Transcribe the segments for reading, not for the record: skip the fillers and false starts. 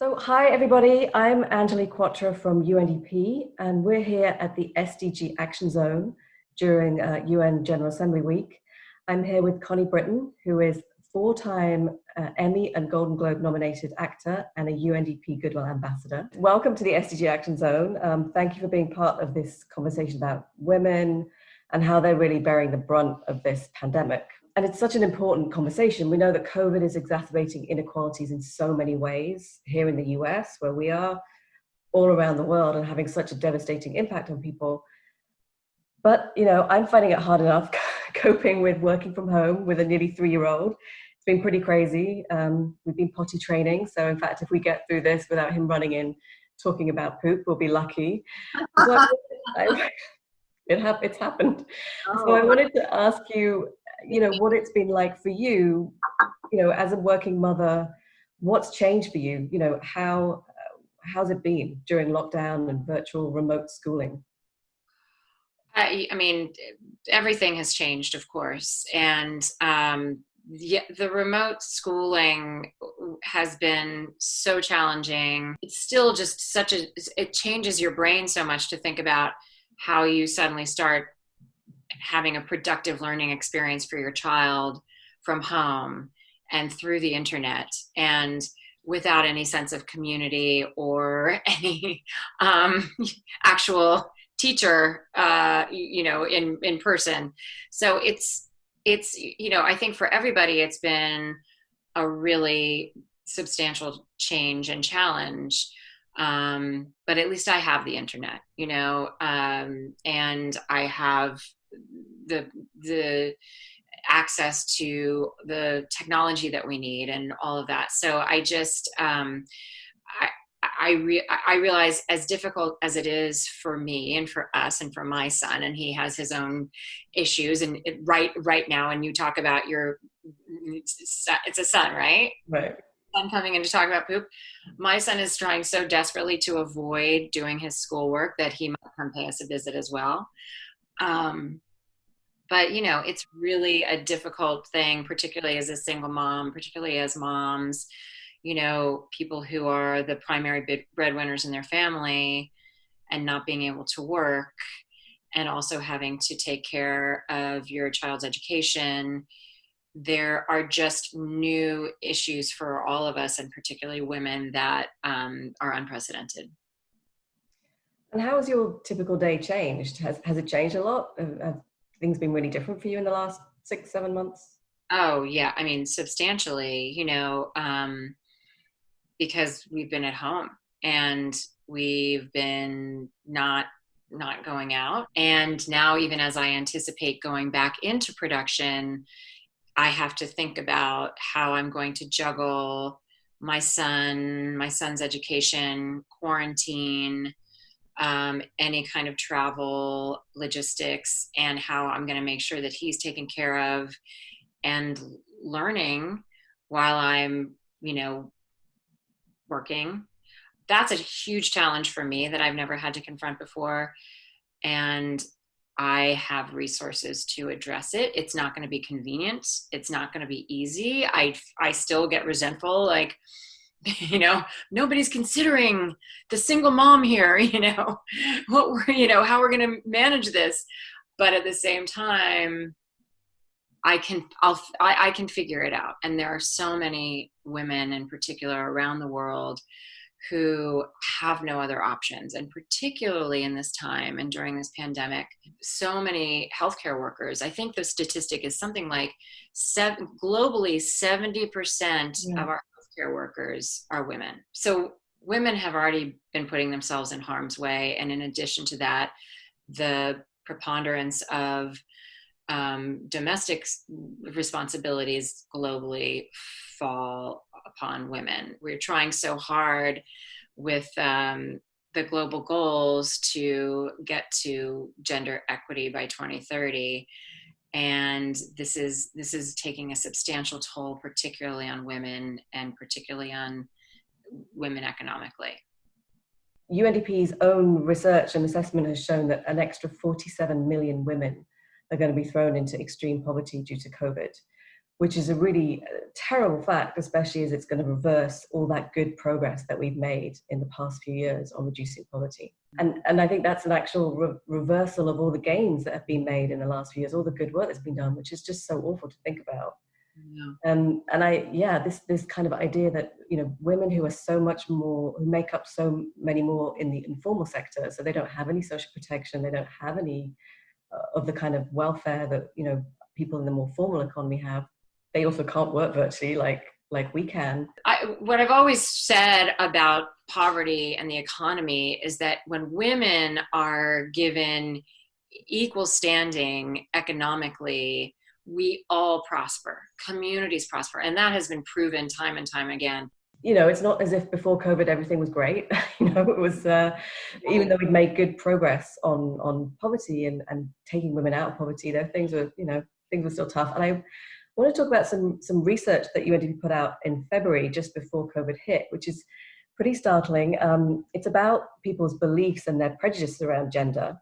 So, hi everybody, I'm Angelique Quattro from UNDP, and we're here at the SDG Action Zone during UN General Assembly Week. I'm here with Connie Britton, who is four-time Emmy and Golden Globe nominated actor and a UNDP Goodwill ambassador. Welcome to the SDG Action Zone. Thank you for being part of this conversation about women and how they're really bearing the brunt of this pandemic. And it's such an important conversation. We know that COVID is exacerbating inequalities in so many ways here in the US, where we are, all around the world, and having such a devastating impact on people. But, I'm finding it hard enough coping with working from home with a nearly 3-year-old. It's been pretty crazy. We've been potty training. So in fact, if we get through this without him running in, talking about poop, we'll be lucky. So it's happened. Oh. So I wanted to ask you, what it's been like for you, as a working mother. What's changed for you? How's it been during lockdown and virtual remote schooling? I mean, everything has changed, of course. And the remote schooling has been so challenging. It's still just it changes your brain so much to think about how you suddenly start having a productive learning experience for your child from home and through the internet and without any sense of community or any actual teacher, in person. So it's, I think for everybody, it's been a really substantial change and challenge. But at least I have the internet, and I have the access to the technology that we need and all of that. So I just, I realize, as difficult as it is for me and for us and for my son, and he has his own issues, and right now, and you talk about it's a son, right? Right. Son coming in to talk about poop. My son is trying so desperately to avoid doing his schoolwork that he might come pay us a visit as well. But, it's really a difficult thing, particularly as a single mom, particularly as moms, people who are the primary breadwinners in their family and not being able to work, and also having to take care of your child's education. There are just new issues for all of us, and particularly women, that are unprecedented. And how has your typical day changed? Has it changed a lot? Have things been really different for you in the last 6-7 months? Oh, yeah. I mean, substantially, because we've been at home and we've been not going out. And now, even as I anticipate going back into production, I have to think about how I'm going to juggle my son's education, quarantine, any kind of travel, logistics, and how I'm going to make sure that he's taken care of and learning while I'm, working. That's a huge challenge for me that I've never had to confront before. And I have resources to address it. It's not going to be convenient. It's not going to be easy. I still get resentful, like, nobody's considering the single mom here, how we're going to manage this. But at the same time, I can figure it out. And there are so many women in particular around the world who have no other options. And particularly in this time and during this pandemic, so many healthcare workers, I think the statistic is something like globally 70% of our healthcare workers are women. So women have already been putting themselves in harm's way. And in addition to that, the preponderance of domestic responsibilities globally fall upon women. We're trying so hard with the global goals to get to gender equity by 2030. And this is taking a substantial toll, particularly on women, and particularly on women economically. UNDP's own research and assessment has shown that an extra 47 million women are going to be thrown into extreme poverty due to COVID. which is a really terrible fact, especially as it's going to reverse all that good progress that we've made in the past few years on reducing poverty. And I think that's an actual reversal of all the gains that have been made in the last few years, all the good work that's been done, which is just so awful to think about. Yeah. This kind of idea that, women who are so much more, who make up so many more in the informal sector, so they don't have any social protection, they don't have any of the kind of welfare that, people in the more formal economy have. They also can't work virtually like we can. What I've always said about poverty and the economy is that when women are given equal standing economically, we all prosper, communities prosper. And that has been proven time and time again. It's not as if before COVID everything was great. It was, even though we'd made good progress on poverty and taking women out of poverty, things were still tough. And I want to talk about some research that UNDP put out in February, just before COVID hit, which is pretty startling. It's about people's beliefs and their prejudices around gender.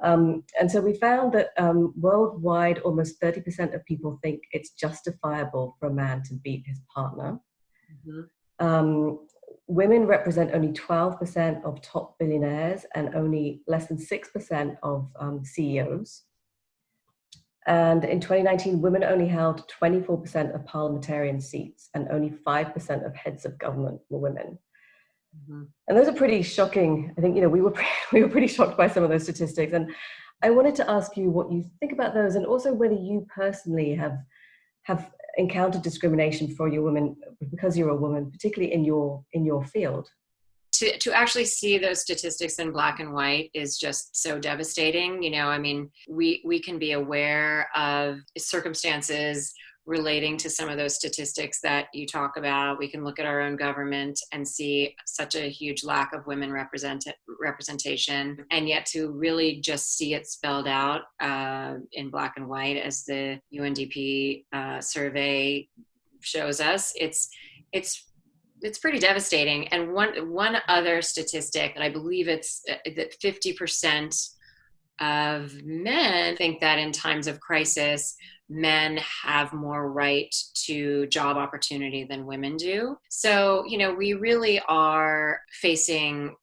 And so we found that worldwide, almost 30% of people think it's justifiable for a man to beat his partner. Mm-hmm. Women represent only 12% of top billionaires and only less than 6% of CEOs. And in 2019, women only held 24% of parliamentarian seats and only 5% of heads of government were women. Mm-hmm. And those are pretty shocking. I think, we were pretty shocked by some of those statistics. And I wanted to ask you what you think about those, and also whether you personally have encountered discrimination for your women because you're a woman, particularly in your field. To actually see those statistics in black and white is just so devastating. We can be aware of circumstances relating to some of those statistics that you talk about. We can look at our own government and see such a huge lack of women representation. And yet to really just see it spelled out in black and white, as the UNDP survey shows us, it's pretty devastating. And one other statistic that I believe it's that 50% of men think that in times of crisis, men have more right to job opportunity than women do. So, we really are facing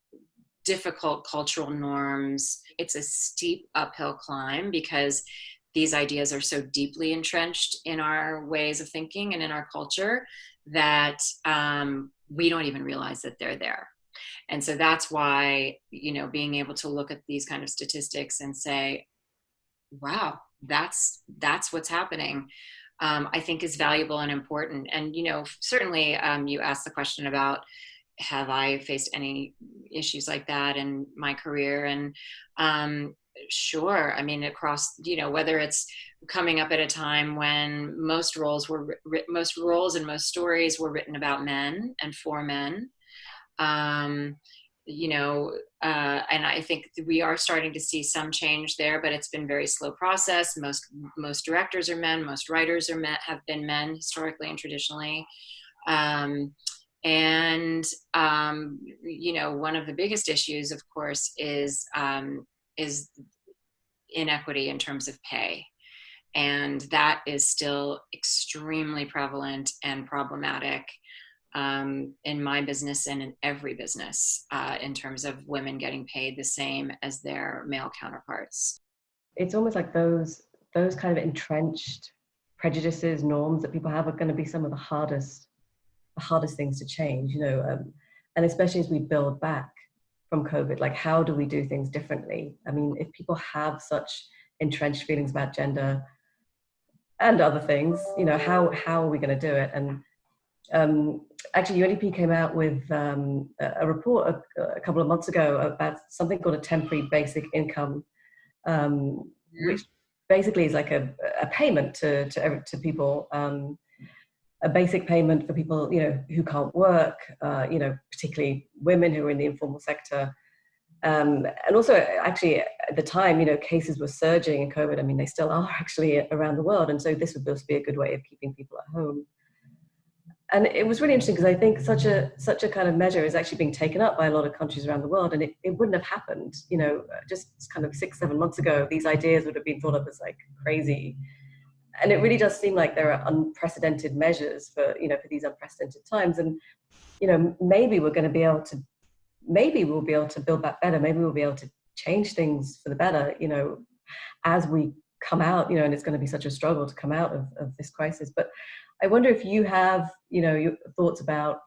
difficult cultural norms. It's a steep uphill climb because these ideas are so deeply entrenched in our ways of thinking and in our culture that we don't even realize that they're there. And so that's why, being able to look at these kind of statistics and say, wow, that's what's happening, I think is valuable and important. And, certainly you asked the question about, have I faced any issues like that in my career? And sure. Across, whether it's coming up at a time when most roles and most stories were written about men and for men. And I think we are starting to see some change there, but it's been a very slow process. Most directors are men, most writers have been men historically and traditionally. One of the biggest issues, of course, is inequity in terms of pay. And that is still extremely prevalent and problematic in my business and in every business, in terms of women getting paid the same as their male counterparts. It's almost like those kind of entrenched prejudices, norms that people have are going to be some of the hardest things to change, and especially as we build back from COVID, like how do we do things differently? If people have such entrenched feelings about gender and other things, how are we going to do it? And actually, UNDP came out with a report a couple of months ago about something called a temporary basic income, which basically is like a payment to people, a basic payment for people who can't work, particularly women who are in the informal sector. And also, actually, at the time, cases were surging in COVID. They still are actually around the world, and so this would just be a good way of keeping people at home. And it was really interesting because I think such a kind of measure is actually being taken up by a lot of countries around the world, and it wouldn't have happened, just kind of 6-7 months ago. These ideas would have been thought of as like crazy, and it really does seem like there are unprecedented measures for, for these unprecedented times. And, maybe we're going to be able to, maybe we'll be able to build back better. Maybe we'll be able to change things for the better, as we come out, and it's going to be such a struggle to come out of this crisis. But I wonder if you have, your thoughts about,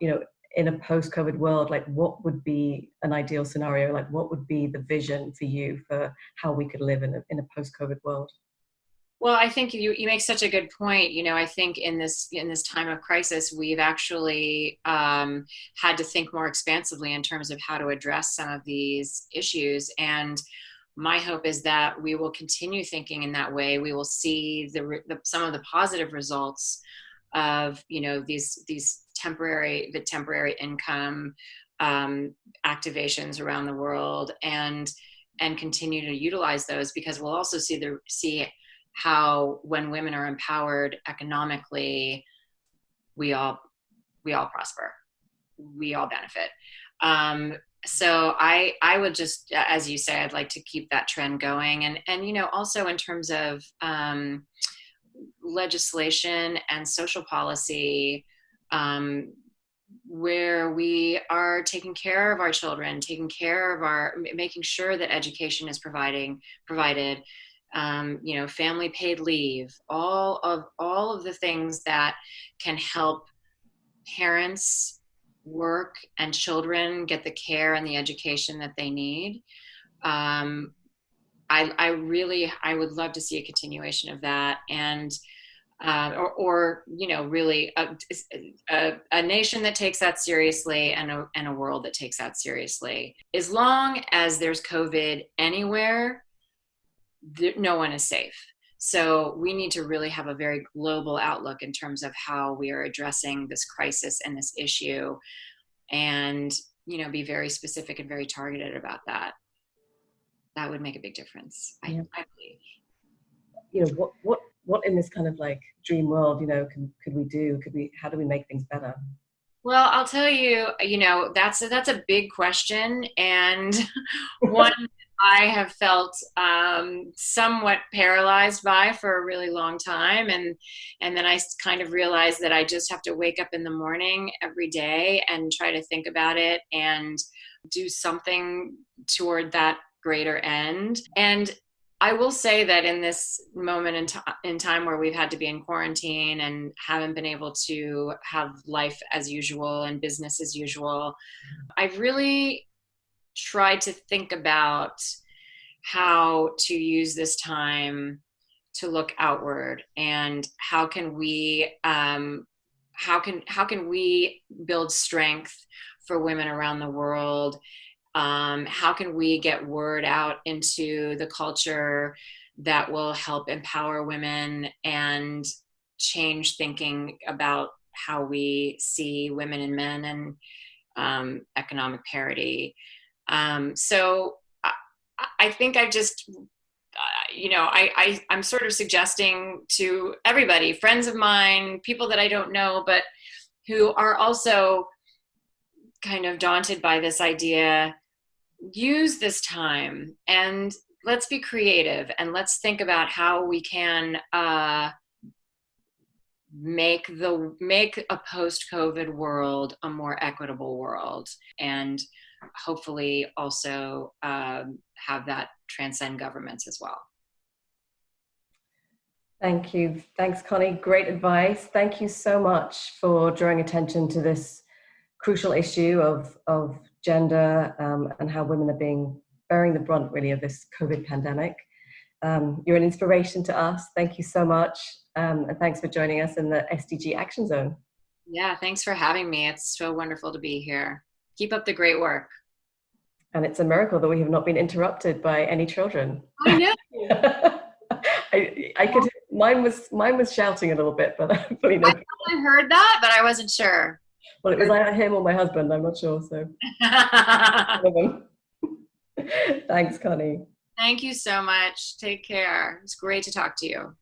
in a post-COVID world, like what would be an ideal scenario? Like what would be the vision for you for how we could live in a post-COVID world? Well, I think you make such a good point. I think in this time of crisis, we've actually had to think more expansively in terms of how to address some of these issues. And my hope is that we will continue thinking in that way. We will see some of the positive results of these temporary income activations around the world, and continue to utilize those, because we'll also see how when women are empowered economically, we all prosper, we all benefit. So I would just, as you say, I'd like to keep that trend going, and also in terms of legislation and social policy, where we are taking care of our children, making sure that education is provided, family paid leave, all of the things that can help parents work and children get the care and the education that they need. I would love to see a continuation of that, and really a nation that takes that seriously, and a world that takes that seriously. As long as there's COVID anywhere, no one is safe. So we need to really have a very global outlook in terms of how we are addressing this crisis and this issue, and be very specific and very targeted about that. That would make a big difference, I believe. What in this kind of like dream world, could we do? How do we make things better? Well, I'll tell you, that's a big question, and one I have felt somewhat paralyzed by for a really long time, and then I kind of realized that I just have to wake up in the morning every day and try to think about it and do something toward that greater end. And I will say that in this moment in time where we've had to be in quarantine and haven't been able to have life as usual and business as usual, I've really tried to think about how to use this time to look outward, and how can we build strength for women around the world. How can we get word out into the culture that will help empower women and change thinking about how we see women and men and economic parity. So I think I've just, I'm sort of suggesting to everybody, friends of mine, people that I don't know, but who are also kind of daunted by this idea, use this time and let's be creative, and let's think about how we can make a post-COVID world a more equitable world, and hopefully also have that transcend governments as well. Thank you. Thanks, Connie. Great advice. Thank you so much for drawing attention to this crucial issue of gender and how women are bearing the brunt really of this COVID pandemic. You're an inspiration to us. Thank you so much. And thanks for joining us in the SDG Action Zone. Yeah, thanks for having me. It's so wonderful to be here. Keep up the great work. And it's a miracle that we have not been interrupted by any children. I know. I could. Mine was shouting a little bit, but hopefully no. I heard that, but I wasn't sure. Well, it was either him or my husband. I'm not sure. So. Thanks, Connie. Thank you so much. Take care. It's great to talk to you.